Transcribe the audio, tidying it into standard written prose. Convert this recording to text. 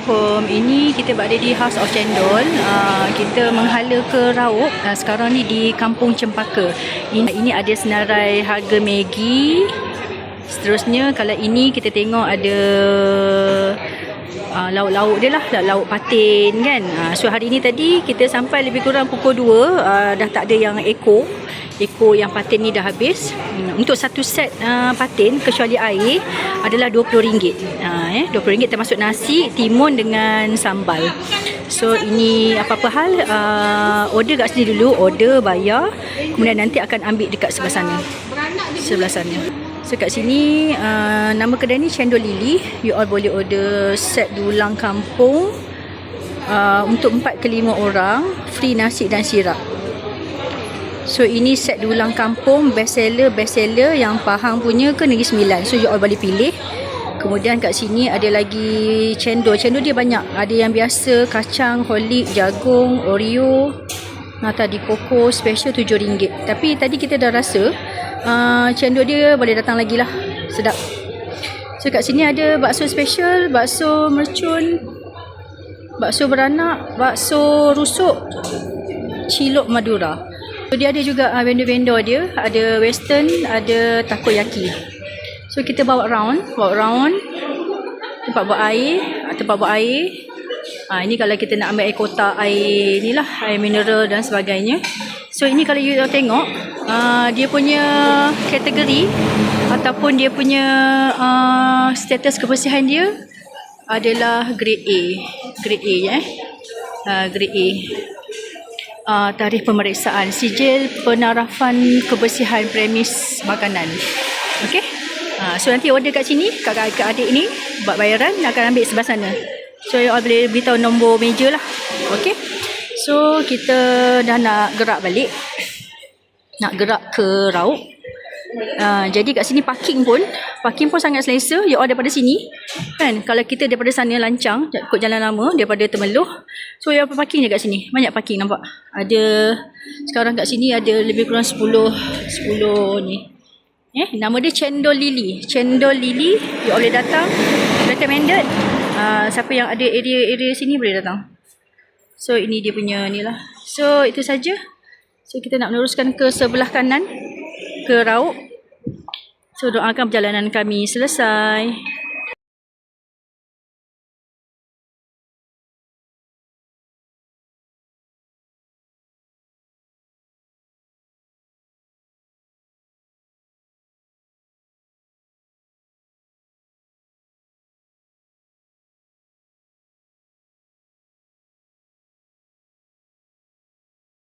Assalamualaikum. Ini kita berada di House of Cendol. Kita menghala ke Raub. Sekarang ni di Kampung Cempaka. Ini ada senarai harga Maggi. Seterusnya kalau ini kita tengok ada lauk-lauk dia lah, lauk patin kan. So hari ni tadi kita sampai lebih kurang pukul 2, dah tak ada yang ekor yang patin ni dah habis. Untuk satu set patin kecuali air adalah RM20. RM20 termasuk nasi, timun dengan sambal. So ini apa-apa hal, order kat sini dulu, order, bayar, kemudian nanti akan ambil dekat sebelah sana. So kat sini nama kedai ni Cendol Lily. You all boleh order set dulang kampung untuk 4 ke 5 orang, free nasi dan sirap. So ini set dulang kampung, best seller yang Pahang punya ke Negeri Sembilan. So you all boleh pilih. Kemudian kat sini ada lagi cendol. Cendol dia banyak. Ada yang biasa, kacang, holik, jagung, Oreo. Tadi koko special RM7. Tapi tadi kita dah rasa cendol dia boleh datang lagi lah. Sedap. So kat sini ada bakso special, bakso mercun, bakso beranak, bakso rusuk, cilok Madura. So dia ada juga vendor-vendor dia, ada western, ada takoyaki. So kita bawa round, tempat buat air. Ini kalau kita nak ambil air kotak, air ni lah, air mineral dan sebagainya. So ini kalau you tengok, dia punya kategori ataupun dia punya status kebersihan dia adalah grade A. Grade A. Tarikh pemeriksaan, sijil penarafan kebersihan premis makanan. Okey. So nanti order kat sini, kakak adik ni buat bayaran akan ambil sebelah sana. So you all boleh beritahu nombor meja lah. Okey. So kita dah nak gerak balik. Nak gerak ke Raub. Jadi kat sini parking pun sangat selesa. You all daripada sini kan, kalau kita daripada sana lancang ikut jalan lama daripada Temeloh, so you all parking je kat sini. Banyak parking nampak. Ada sekarang kat sini ada lebih kurang 10 ni. Nama dia Cendol Lily. You all boleh datang. Recommended. Siapa yang ada area sini boleh datang. So ini dia punya ni lah. So itu saja. So kita nak meneruskan ke sebelah kanan, ke Raub. So doakan perjalanan kami selesai.